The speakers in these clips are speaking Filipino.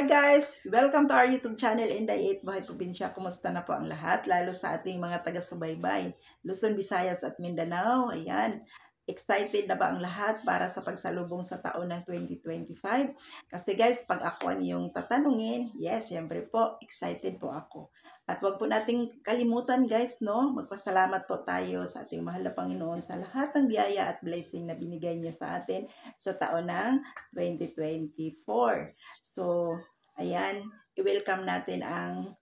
Hi guys! Welcome to our YouTube channel, Inday 8 Buhay Probinsya. Kumusta na po ang lahat? Lalo sa ating mga taga-subaybay, Luzon, Visayas at Mindanao. Ayan, excited na ba ang lahat para sa pagsalubong sa taon ng 2025? Kasi guys, pag ako ang iyong tatanungin, yes, syempre po, excited po ako. At wag po nating kalimutan guys, no? Magpasalamat po tayo sa ating mahal na Panginoon sa lahat ng biyaya at blessing na binigay niya sa atin sa taon ng 2024. So, ayan, i-welcome natin ang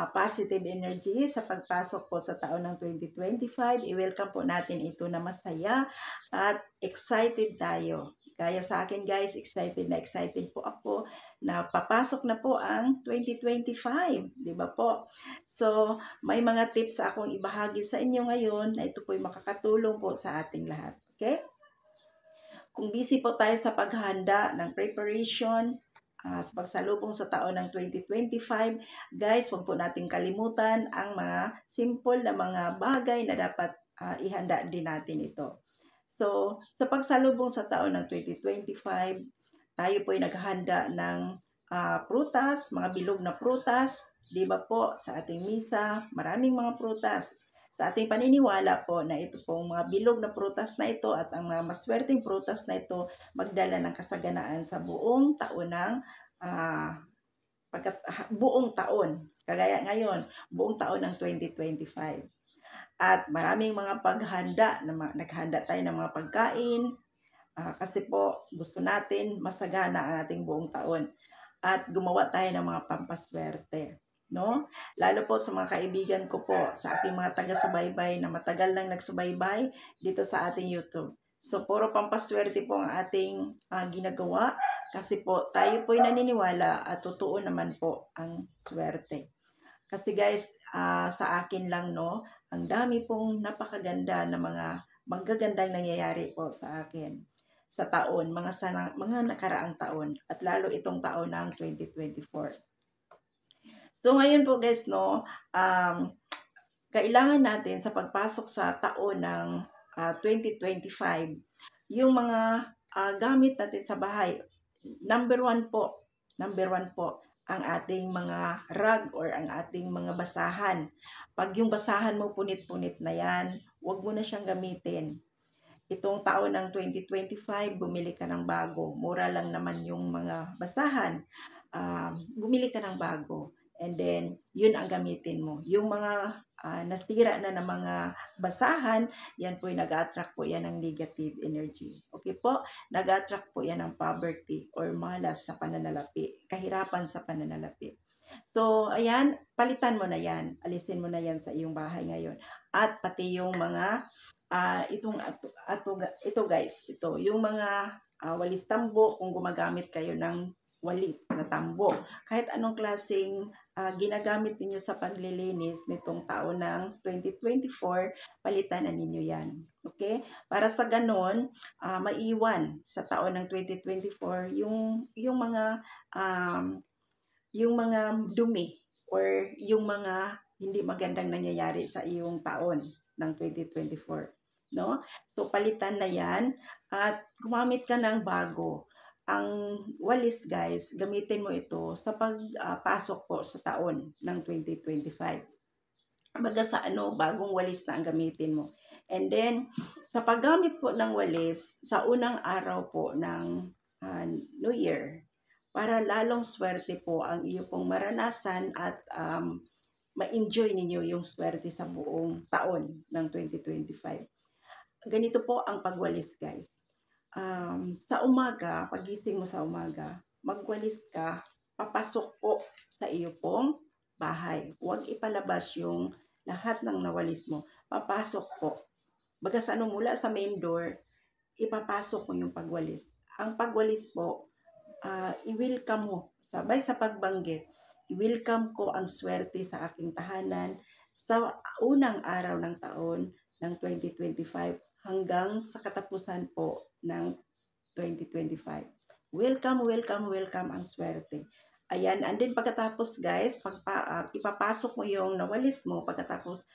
positive energy sa pagpasok po sa taon ng 2025. I-welcome po natin ito na masaya at excited tayo. Kaya sa akin guys, excited po ako na papasok na po ang 2025. Di ba po? So, may mga tips akong ibahagi sa inyo ngayon na ito po'y makakatulong po sa ating lahat. Okay? Kung busy po tayo sa paghahanda ng preparation, sa pagsalubong sa taon ng 2025, guys, huwag po natin kalimutan ang mga simple na mga bagay na dapat ihanda din natin ito. So, sa pagsalubong sa taon ng 2025, tayo po ay naghahanda ng prutas, mga bilog na prutas, di ba po, sa ating misa, maraming mga prutas. Sa ating paniniwala po na ito pong mga bilog na prutas na ito at ang mga maswerteng prutas na ito magdala ng kasaganaan sa buong taon ng buong taon. Kagaya ngayon, buong taon ng 2025. At maraming mga paghanda, naghanda tayo ng mga pagkain kasi po gusto natin masagana ang ating buong taon. At gumawa tayo ng mga pampaswerte. No? Lalo po sa mga kaibigan ko po, sa aking mga taga-subaybay na matagal nang nagsubaybay dito sa ating YouTube. So, puro pampaswerte po ang ating ginagawa kasi po tayo po'y naniniwala at totoo naman po ang swerte. Kasi guys, sa akin lang, no, ang dami pong napakaganda na mga magagandang nangyayari po sa akin sa taon, mga nakaraang taon at lalo itong taon ng 2024. So ngayon po guys, no, kailangan natin sa pagpasok sa taon ng 2025, yung mga gamit natin sa bahay. Number one po, ang ating mga rug or ang ating mga basahan. Pag yung basahan mo punit-punit na yan, huwag mo na siyang gamitin. Itong taon ng 2025, bumili ka ng bago. Mura lang naman yung mga basahan. Bumili ka ng bago. And then, yun ang gamitin mo. Yung mga nasira na ng mga basahan, yan po yung nag-attract po yan ng negative energy. Okay po? Nag-attract po yan ng poverty or malas sa pananalapi. Kahirapan sa pananalapi. So, ayan, palitan mo na yan. Alisin mo na yan sa iyong bahay ngayon. At pati yung mga, ito guys, ito, yung mga walis tambo, kung gumagamit kayo ng walis na tambo. Kahit anong klaseng ginagamit ninyo sa paglilinis nitong taon ng 2024, palitan na ninyo yan. Okay? Para sa ganon, maiwan sa taon ng 2024 yung mga dumi or yung mga hindi magandang nangyayari sa iyong taon ng 2024. No? So, palitan na yan at gumamit ka ng bago. Ang walis guys, gamitin mo ito sa pagpasok po sa taon ng 2025. Baga sa bagong walis na ang gamitin mo. And then, sa paggamit po ng walis, sa unang araw po ng New Year, para lalong swerte po ang iyo pong maranasan at ma-enjoy ninyo yung swerte sa buong taon ng 2025. Ganito po ang pagwalis guys. Sa umaga, pagising mo sa umaga, magwalis ka, papasok po sa iyo pong bahay. Huwag ipalabas yung lahat ng nawalis mo. Papasok po. Baga sa mula sa main door, ipapasok mo yung pagwalis. Ang pagwalis po, i-welcome mo. Sabay sa pagbanggit, i-welcome ko ang swerte sa aking tahanan sa unang araw ng taon ng 2025 hanggang sa katapusan po ng 2025. Welcome ang swerte. Ayan, and then pagkatapos guys, ipapasok mo yung nawalis mo, pagkatapos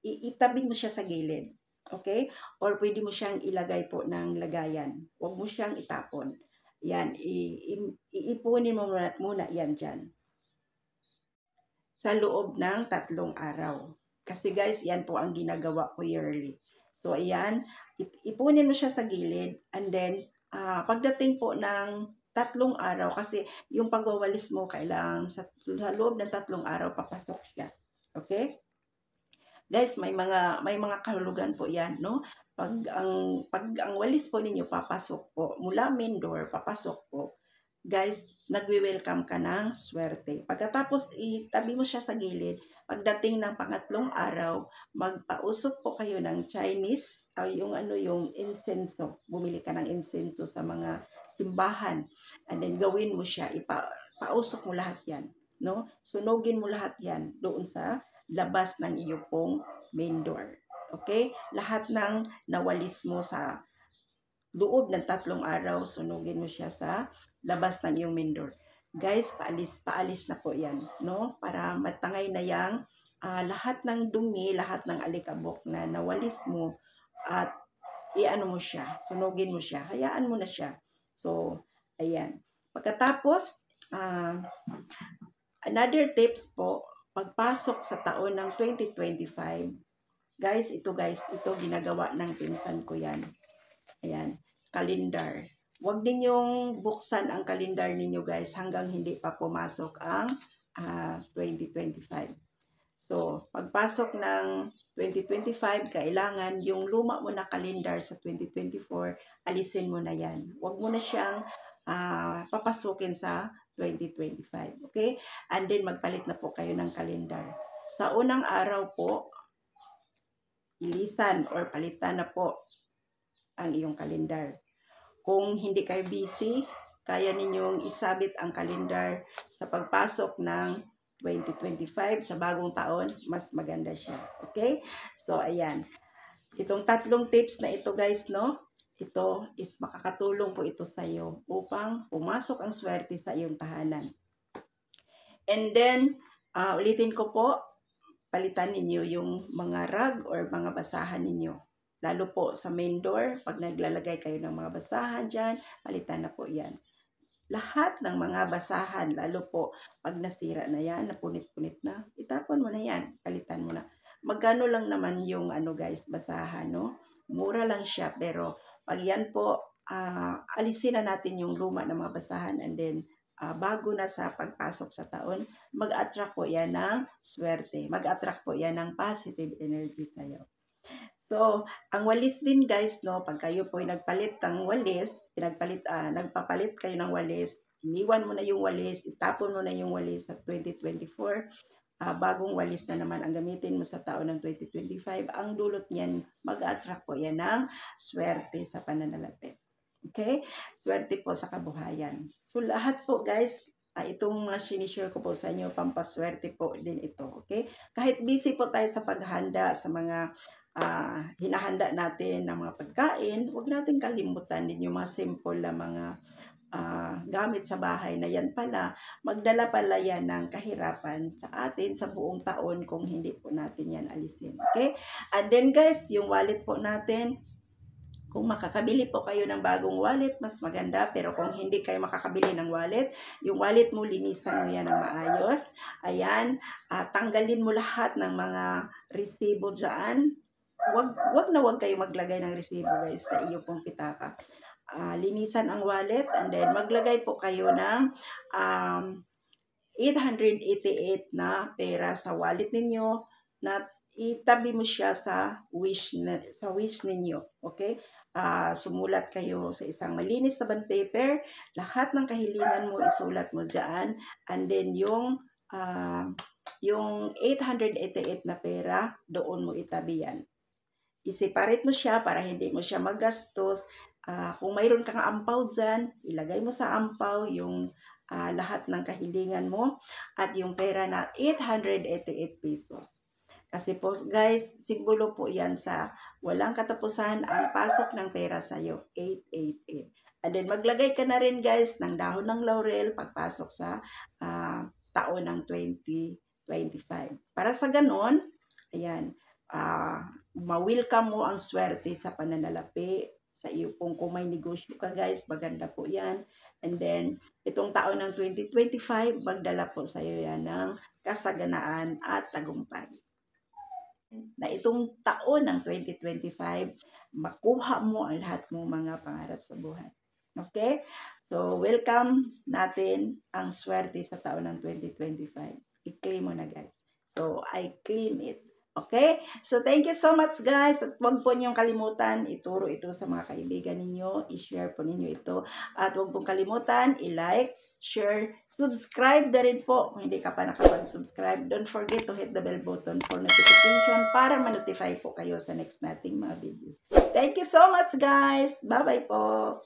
itabi mo siya sa gilid. Okay? Or pwede mo siyang ilagay po ng lagayan. Huwag mo siyang itapon. Yan, iipunin mo muna yan dyan sa loob ng 3 araw. Kasi guys, yan po ang ginagawa ko yearly. So, ayan, ipunin mo siya sa gilid, and then, pagdating po ng 3 araw, kasi yung pagwawalis mo, kailangan sa loob ng 3 araw, papasok siya. Okay? Guys, may mga kahulugan po yan, no? Pag ang walis po ninyo papasok po, mula main door, papasok po, guys, nagwe-welcome ka ng swerte. Pagkatapos, itabi mo siya sa gilid. Pagdating ng 3 araw, magpausok po kayo ng Chinese, yung insenso. Bumili ka ng insenso sa mga simbahan. And then, gawin mo siya. Pausok mo lahat yan. No? Sunugin mo lahat yan doon sa labas ng iyo pong main door. Okay? Lahat ng nawalis mo sa loob ng 3 araw, sunugin mo siya sa labas ng iyong main door. Guys, paalis na po yan, no? Para matangay na yang lahat ng dumi, lahat ng alikabok na nawalis mo, at iano mo siya, sunugin mo siya, hayaan mo na siya. So, ayan. Pagkatapos, another tips po, pagpasok sa taon ng 2025, guys, ito ginagawa ng pinsan ko yan. Ayan, kalendar. Huwag ninyong buksan ang kalendar ninyo, guys, hanggang hindi pa pumasok ang 2025. So, pagpasok ng 2025, kailangan yung luma mo na kalendar sa 2024, alisin mo na yan. Huwag mo na siyang papasukin sa 2025. Okay? And then, magpalit na po kayo ng kalendar. Sa unang araw po, ilisan or palitan na po ang iyong kalendar. Kung hindi kayo busy, kaya ninyong isabit ang kalendar sa pagpasok ng 2025 sa bagong taon, mas maganda siya. Okay? So, ayan. Itong 3 tips na ito, guys, no? Ito is makakatulong po ito sa iyo upang pumasok ang swerte sa iyong tahanan. And then, ulitin ko po, palitan ninyo yung mga rug or mga basahan ninyo. Lalo po sa main door, pag naglalagay kayo ng mga basahan dyan, palitan na po yan. Lahat ng mga basahan, lalo po pag nasira na yan, napunit-punit na, itapon mo na yan, palitan mo na. Magkano lang naman yung guys, basahan, no? Mura lang siya, pero pag yan po, alisin na natin yung luma ng mga basahan, and then bago na sa pagpasok sa taon, mag-attract po yan ng swerte. Mag-attract po yan ng positive energy sa'yo. So, ang walis din, guys, no, pag kayo po ay nagpalit ng walis, nagpapalit kayo ng walis, iniwan mo na yung walis, itapon mo na yung walis sa 2024, bagong walis na naman ang gamitin mo sa taon ng 2025, ang dulot niyan, mag-attract po yan ng swerte sa pananalapi. Okay? Swerte po sa kabuhayan. So, lahat po, guys, itong mga sinishare ko po sa inyo, pampaswerte po din ito. Okay? Kahit busy po tayo sa paghanda sa mga hinahanda natin ng mga pagkain, huwag natin kalimutan din yung mga simple na mga gamit sa bahay na yan pala, magdala pala yan ng kahirapan sa atin sa buong taon kung hindi po natin yan alisin. Okay? And then, guys, yung wallet po natin, kung makakabili po kayo ng bagong wallet, mas maganda. Pero kung hindi kayo makakabili ng wallet, yung wallet mo, linisan mo yan ng maayos. Ayan, tanggalin mo lahat ng mga resibo dyan. Wag kayo maglagay ng resibo, guys, sa iyo pong pitaka. Linisan ang wallet, and then maglagay po kayo ng 888 na pera sa wallet ninyo, na itabi mo siya sa wish ninyo. Okay? Sumulat kayo sa isang malinis na bond paper, lahat ng kahilingan mo isulat mo dyan, and then yung 888 na pera, doon mo itabi yan. I-separate mo siya para hindi mo siya magastos. Kung mayroon kang ampaw dyan, ilagay mo sa ampaw yung lahat ng kahilingan mo at yung pera na 888 pesos. Kasi po, guys, simbolo po yan sa walang katapusan ang pasok ng pera sa'yo, 888. And then maglagay ka na rin, guys, ng dahon ng laurel pagpasok sa taon ng 2025. Para sa ganon, ayan, ma-welcome mo ang swerte sa pananalapi sa iyo pong kung may negosyo ka guys, maganda po yan. And then, itong taon ng 2025, magdala po sa iyo yan ng kasaganaan at tagumpay. Na itong taon ng 2025, makuha mo ang lahat mong mga pangarap sa buhay. Okay? So, welcome natin ang swerte sa taon ng 2025. I-claim mo na guys. So, I claim it. Okay? So, thank you so much guys. At huwag po niyong kalimutan, ituro ito sa mga kaibigan ninyo. I-share po ninyo ito. At huwag pong kalimutan, i-like, share, subscribe na rin po. Kung hindi ka pa nakapag-subscribe, don't forget to hit the bell button for notification para ma-notify po kayo sa next nating mga videos. Thank you so much guys. Bye-bye po.